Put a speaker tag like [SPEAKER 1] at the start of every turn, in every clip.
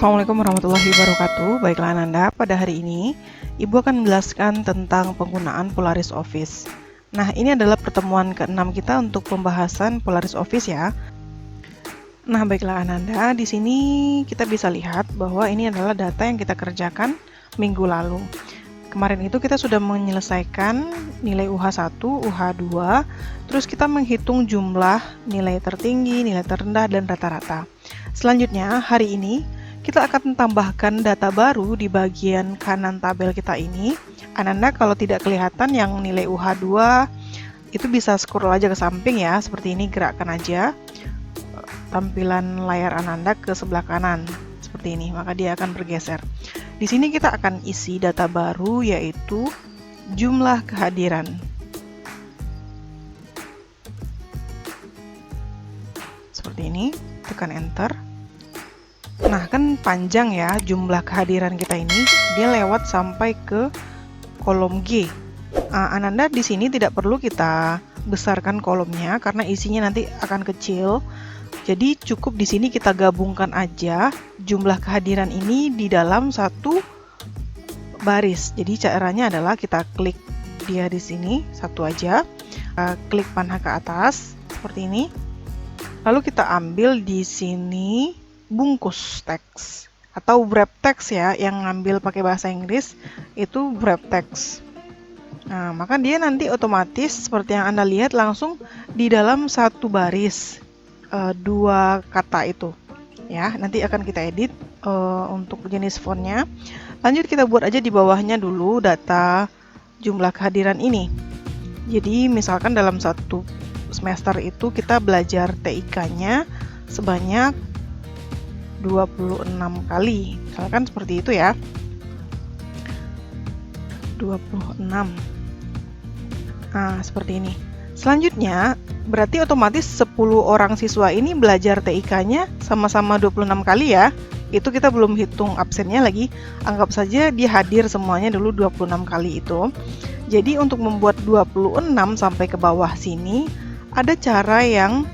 [SPEAKER 1] Assalamualaikum warahmatullahi wabarakatuh. Baiklah Ananda, pada hari ini Ibu akan menjelaskan tentang penggunaan Polaris Office. Nah, ini adalah pertemuan ke-6 kita untuk pembahasan Polaris Office ya. Nah, baiklah Ananda, di sini kita bisa lihat bahwa ini adalah data yang kita kerjakan minggu lalu. Kemarin itu kita sudah menyelesaikan nilai UH1, UH2, terus kita menghitung jumlah nilai tertinggi, nilai terendah, dan rata-rata. Selanjutnya, hari ini kita akan tambahkan data baru di bagian kanan tabel kita ini. Ananda kalau tidak kelihatan yang nilai UH2 itu bisa scroll aja ke samping ya, seperti ini, gerakkan aja tampilan layar Ananda ke sebelah kanan seperti ini, maka dia akan bergeser. Di sini kita akan isi data baru yaitu jumlah kehadiran. Seperti ini, tekan enter. Nah, kan panjang ya jumlah kehadiran kita ini, dia lewat sampai ke kolom G. Ananda di sini tidak perlu kita besarkan kolomnya karena isinya nanti akan kecil. Jadi cukup di sini kita gabungkan aja jumlah kehadiran ini di dalam satu baris. Jadi caranya adalah kita klik dia di sini satu aja, klik panah ke atas seperti ini. Lalu kita ambil di sini bungkus teks atau wrap text ya, yang ngambil pakai bahasa Inggris itu wrap text. Nah, maka dia nanti otomatis seperti yang Anda lihat langsung di dalam satu baris. Dua kata itu ya, nanti akan kita edit untuk jenis fontnya. Lanjut kita buat aja di bawahnya dulu data jumlah kehadiran ini. Jadi misalkan dalam satu semester itu kita belajar TIK-nya sebanyak 26 kali, misalkan seperti itu ya, 26. Nah, seperti ini. Selanjutnya, berarti otomatis 10 orang siswa ini belajar TIK-nya sama-sama 26 kali ya. Itu kita belum hitung absennya lagi. Anggap saja dia hadir semuanya dulu 26 kali itu. Jadi untuk membuat 26 sampai ke bawah sini, ada cara yang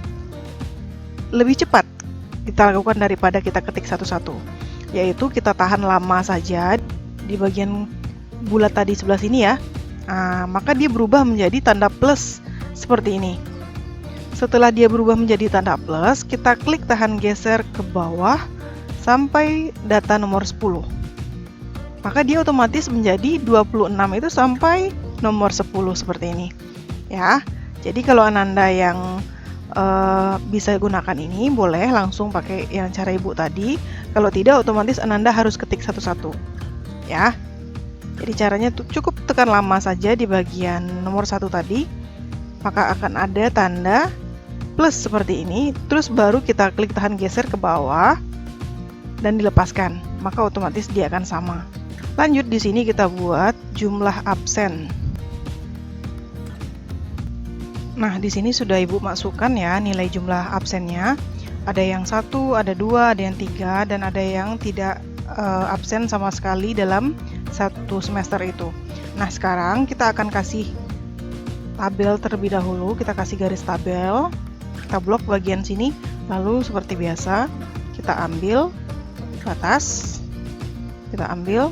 [SPEAKER 1] lebih cepat kita lakukan daripada kita ketik satu-satu. Yaitu kita tahan lama saja di bagian bulat tadi sebelah sini ya. Maka dia berubah menjadi tanda plus seperti ini. Setelah dia berubah menjadi tanda plus, kita klik tahan geser ke bawah sampai data nomor 10. Maka dia otomatis menjadi 26 itu sampai nomor 10 seperti ini. Ya. Jadi kalau Ananda yang bisa gunakan ini, boleh langsung pakai yang cara Ibu tadi. Kalau tidak, otomatis Ananda harus ketik satu-satu. Ya. Jadi caranya cukup tekan lama saja di bagian nomor 1 tadi, maka akan ada tanda plus seperti ini, terus baru kita klik tahan geser ke bawah dan dilepaskan, maka otomatis dia akan sama. Lanjut di sini kita buat jumlah absen. Nah, di sini sudah Ibu masukkan ya nilai jumlah absennya. Ada yang 1, ada 2, ada yang 3, dan ada yang tidak absen sama sekali dalam satu semester itu. Nah, sekarang kita akan kasih tabel terlebih dahulu. Kita kasih garis tabel, kita blok bagian sini, lalu seperti biasa kita ambil batas, kita ambil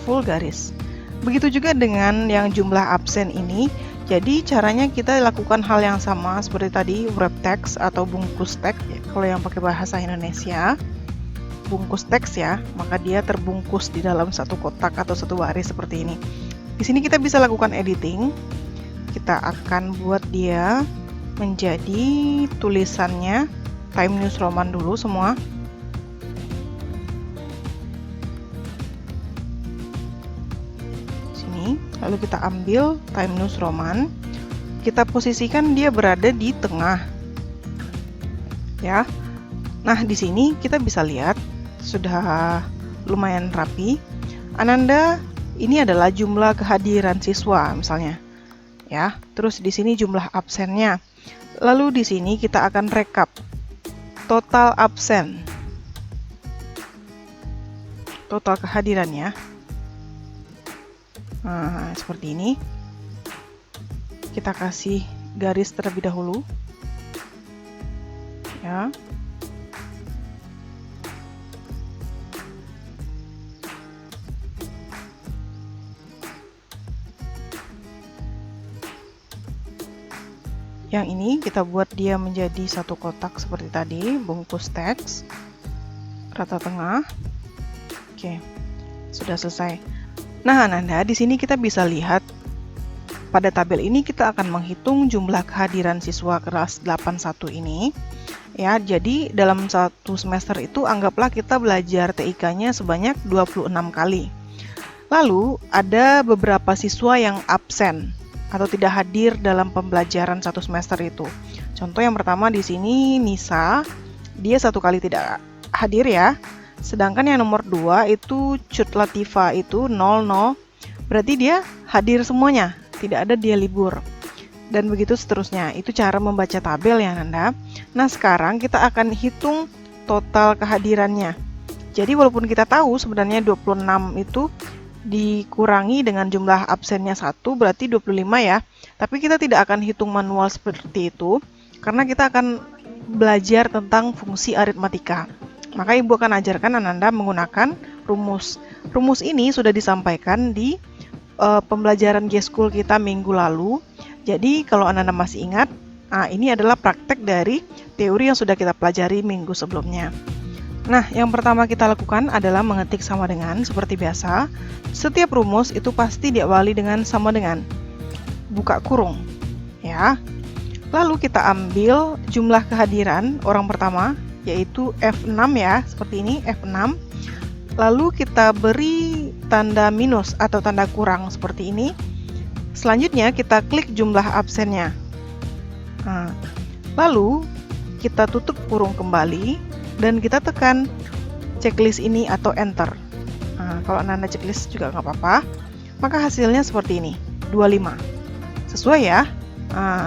[SPEAKER 1] full garis. Begitu juga dengan yang jumlah absen ini. Jadi caranya kita lakukan hal yang sama seperti tadi, wrap text atau bungkus teks ya, kalau yang pakai bahasa Indonesia bungkus teks ya, maka dia terbungkus di dalam satu kotak atau satu baris seperti ini. Di sini kita bisa lakukan editing. Kita akan buat dia menjadi tulisannya Time News Roman dulu semua. Sini, lalu kita ambil Time News Roman. Kita posisikan dia berada di tengah. Ya. Nah, di sini kita bisa lihat sudah lumayan rapi. Ananda, ini adalah jumlah kehadiran siswa misalnya. Ya, terus di sini jumlah absennya. Lalu di sini kita akan rekap total absen, total kehadirannya. Nah, seperti ini. Kita kasih garis terlebih dahulu. Ya. Yang ini kita buat dia menjadi satu kotak seperti tadi, bungkus teks, rata tengah. Oke, sudah selesai. Nah, Ananda, di sini kita bisa lihat pada tabel ini kita akan menghitung jumlah kehadiran siswa kelas 81 ini. Ya, jadi dalam satu semester itu anggaplah kita belajar TIK-nya sebanyak 26 kali. Lalu ada beberapa siswa yang absen atau tidak hadir dalam pembelajaran satu semester itu. Contoh yang pertama di sini Nisa, dia satu kali tidak hadir ya. Sedangkan yang nomor 2 itu Cut Latifa itu 00, berarti dia hadir semuanya, tidak ada dia libur. Dan begitu seterusnya. Itu cara membaca tabel ya Nanda. Nah, sekarang kita akan hitung total kehadirannya. Jadi walaupun kita tahu sebenarnya 26 itu dikurangi dengan jumlah absennya 1 berarti 25 ya. Tapi kita tidak akan hitung manual seperti itu karena kita akan belajar tentang fungsi aritmatika. Maka Ibu akan ajarkan Ananda menggunakan rumus. Rumus ini sudah disampaikan di pembelajaran G-School kita minggu lalu. Jadi kalau Ananda masih ingat, ini adalah praktek dari teori yang sudah kita pelajari minggu sebelumnya. Nah, yang pertama kita lakukan adalah mengetik sama dengan seperti biasa. Setiap rumus itu pasti diawali dengan sama dengan, buka kurung, ya. Lalu kita ambil jumlah kehadiran orang pertama, yaitu F6 ya, seperti ini F6. Lalu kita beri tanda minus atau tanda kurang seperti ini. Selanjutnya kita klik jumlah absennya. Lalu kita tutup kurung kembali dan kita tekan checklist ini atau enter. Kalau Ananda checklist juga nggak apa-apa. Maka hasilnya seperti ini, 25. Sesuai ya.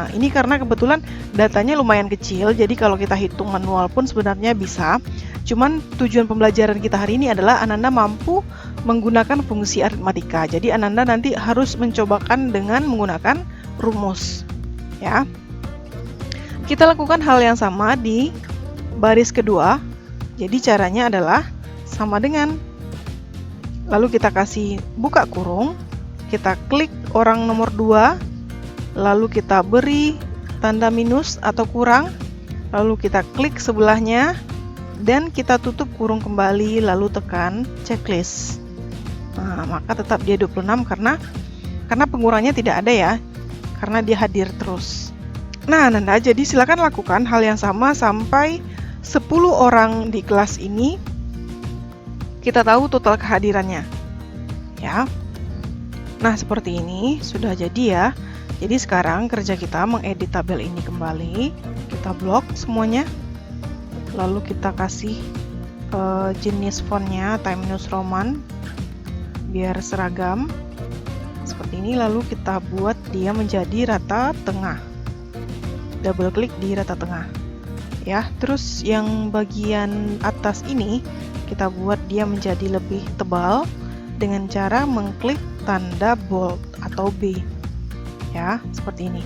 [SPEAKER 1] Ini karena kebetulan datanya lumayan kecil, jadi kalau kita hitung manual pun sebenarnya bisa. Cuman tujuan pembelajaran kita hari ini adalah Ananda mampu menggunakan fungsi aritmatika. Jadi Ananda nanti harus mencobakan dengan menggunakan rumus. Ya. Kita lakukan hal yang sama di baris kedua. Jadi caranya adalah sama dengan. Lalu kita kasih buka kurung, kita klik orang nomor 2, lalu kita beri tanda minus atau kurang, lalu kita klik sebelahnya, dan kita tutup kurung kembali, lalu tekan checklist. Maka tetap dia 26 karena pengurangnya tidak ada ya, karena dia hadir terus. Nah, Nanda, jadi silakan lakukan hal yang sama sampai 10 orang di kelas ini kita tahu total kehadirannya. Ya. Nah, seperti ini sudah jadi ya. Jadi sekarang kerja kita mengedit tabel ini kembali. Kita blok semuanya. Lalu kita kasih jenis fontnya Times New Roman biar seragam seperti ini. Lalu kita buat dia menjadi rata tengah. Double klik di rata tengah. Ya, terus yang bagian atas ini kita buat dia menjadi lebih tebal dengan cara mengklik tanda bold atau B. Ya, seperti ini.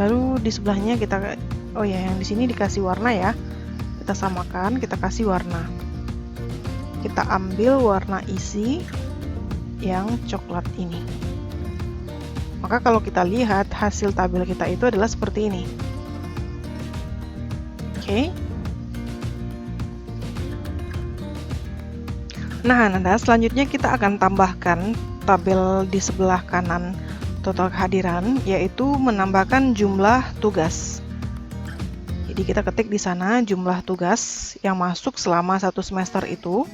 [SPEAKER 1] Lalu di sebelahnya kita, yang di sini dikasih warna ya. Kita samakan, kita kasih warna. Kita ambil warna isi yang coklat ini. Maka kalau kita lihat hasil tabel kita itu adalah seperti ini. Oke. Nah, Nanda, selanjutnya kita akan tambahkan tabel di sebelah kanan total kehadiran, yaitu menambahkan jumlah tugas. Jadi kita ketik di sana jumlah tugas yang masuk selama satu semester itu.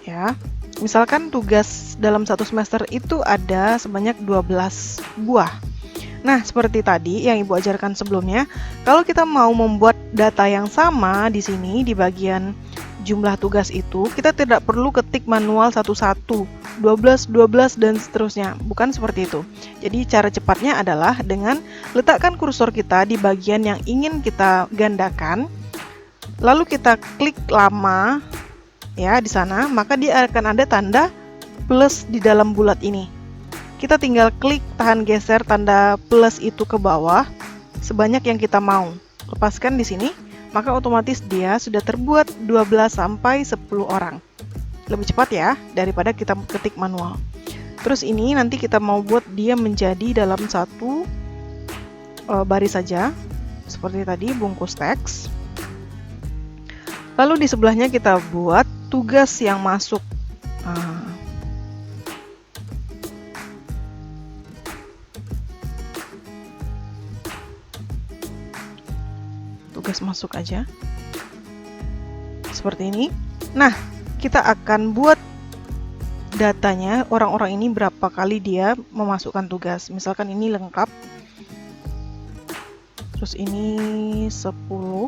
[SPEAKER 1] Ya, misalkan tugas dalam satu semester itu ada sebanyak 12 buah. Nah, seperti tadi yang Ibu ajarkan sebelumnya, kalau kita mau membuat data yang sama di sini di bagian jumlah tugas itu, kita tidak perlu ketik manual satu-satu, 12, 12 dan seterusnya. Bukan seperti itu. Jadi cara cepatnya adalah dengan letakkan kursor kita di bagian yang ingin kita gandakan, lalu kita klik lama ya di sana, maka dia akan ada tanda plus di dalam bulat ini. Kita tinggal klik tahan geser tanda plus itu ke bawah sebanyak yang kita mau. Lepaskan di sini, maka otomatis dia sudah terbuat 12 sampai 10 orang. lebih cepat ya daripada kita ketik manual. Terus ini nanti kita mau buat dia menjadi dalam satu baris saja, seperti tadi bungkus teks. Lalu di sebelahnya kita buat tugas yang masuk. Tugas masuk aja seperti ini. Nah, kita akan buat datanya orang-orang ini berapa kali dia memasukkan tugas. Misalkan ini lengkap, terus ini 10,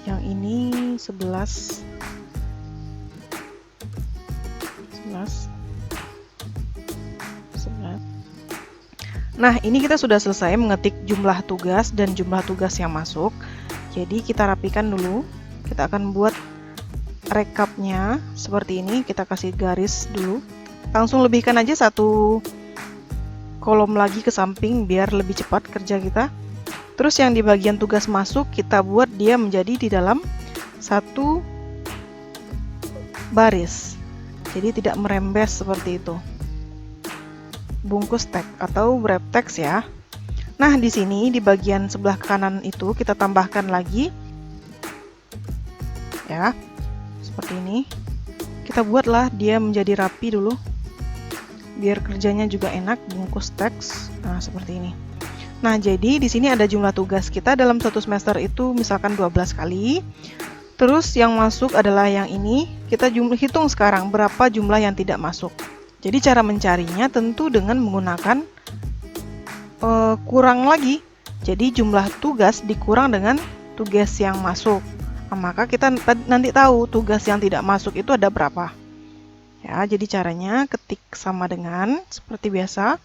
[SPEAKER 1] yang ini 11. Nah, ini kita sudah selesai mengetik jumlah tugas dan jumlah tugas yang masuk. Jadi kita rapikan dulu. Kita akan buat rekapnya seperti ini. Kita kasih garis dulu. Langsung lebihkan aja satu kolom lagi ke samping biar lebih cepat kerja kita. Terus yang di bagian tugas masuk kita buat dia menjadi di dalam satu baris. Jadi tidak merembes seperti itu. Bungkus teks atau wrap teks ya. Nah, di sini di bagian sebelah kanan itu kita tambahkan lagi ya. Seperti ini. Kita buatlah dia menjadi rapi dulu. Biar kerjanya juga enak, bungkus teks. Nah, seperti ini. Nah, jadi di sini ada jumlah tugas kita dalam satu semester itu misalkan 12 kali. Terus yang masuk adalah yang ini. Kita hitung sekarang berapa jumlah yang tidak masuk. Jadi cara mencarinya tentu dengan menggunakan kurang lagi. Jadi jumlah tugas dikurang dengan tugas yang masuk. Nah, maka kita nanti tahu tugas yang tidak masuk itu ada berapa. Ya, jadi caranya ketik sama dengan seperti biasa.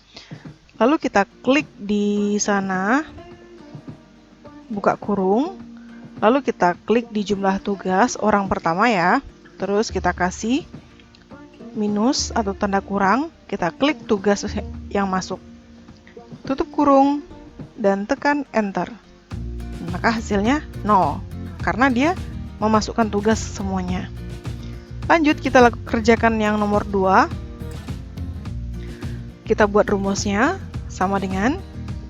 [SPEAKER 1] Lalu kita klik di sana, buka kurung. Lalu kita klik di jumlah tugas orang pertama ya. Terus kita kasih minus atau tanda kurang, kita klik tugas yang masuk, tutup kurung dan tekan enter. Maka hasilnya 0 karena dia memasukkan tugas semuanya. Lanjut kita kerjakan yang nomor 2. Kita buat rumusnya sama dengan,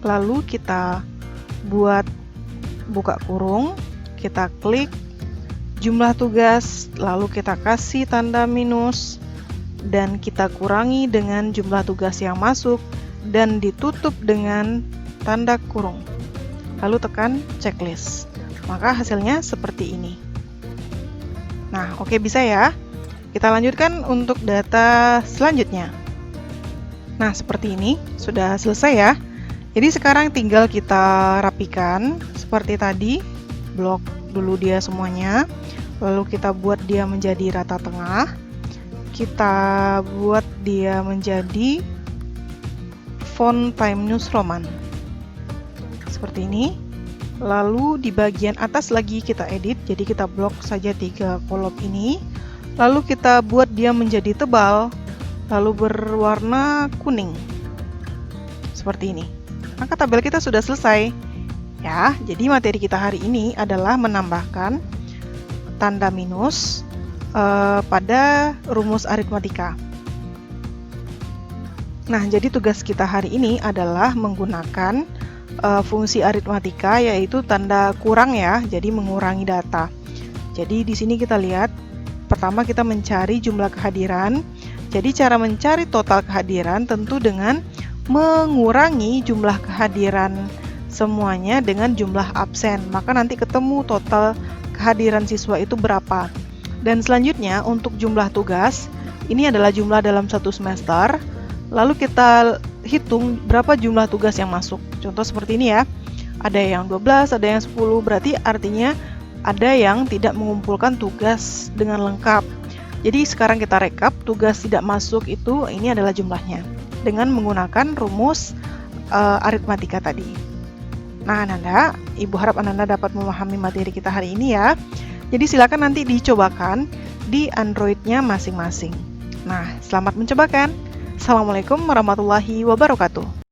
[SPEAKER 1] lalu kita buat buka kurung, kita klik jumlah tugas, lalu kita kasih tanda minus dan kita kurangi dengan jumlah tugas yang masuk dan ditutup dengan tanda kurung. Lalu tekan checklist. Maka hasilnya seperti ini. Nah, oke, bisa ya. Kita lanjutkan untuk data selanjutnya. Nah, seperti ini. Sudah selesai ya. Jadi sekarang tinggal kita rapikan seperti tadi. Blok dulu dia semuanya. Lalu kita buat dia menjadi rata tengah. Kita buat dia menjadi font Times New Roman seperti ini. Lalu di bagian atas lagi kita edit, jadi kita blok saja 3 kolom ini. Lalu kita buat dia menjadi tebal, lalu berwarna kuning seperti ini. Maka tabel kita sudah selesai ya. Jadi materi kita hari ini adalah menambahkan tanda minus pada rumus aritmatika. Nah, jadi tugas kita hari ini adalah menggunakan fungsi aritmatika, yaitu tanda kurang ya, jadi mengurangi data. Jadi di sini kita lihat, pertama kita mencari jumlah kehadiran. Jadi cara mencari total kehadiran tentu dengan mengurangi jumlah kehadiran semuanya dengan jumlah absen. Maka nanti ketemu total kehadiran siswa itu berapa. Dan selanjutnya untuk jumlah tugas, ini adalah jumlah dalam satu semester. Lalu kita hitung berapa jumlah tugas yang masuk. Contoh seperti ini ya. Ada yang 12, ada yang 10, berarti artinya ada yang tidak mengumpulkan tugas dengan lengkap. Jadi sekarang kita rekap, tugas tidak masuk itu ini adalah jumlahnya dengan menggunakan rumus aritmatika tadi. Nah, Ananda, Ibu harap Ananda dapat memahami materi kita hari ini ya. Jadi silakan nanti dicobakan di Android-nya masing-masing. Nah, selamat mencobakan. Assalamualaikum warahmatullahi wabarakatuh.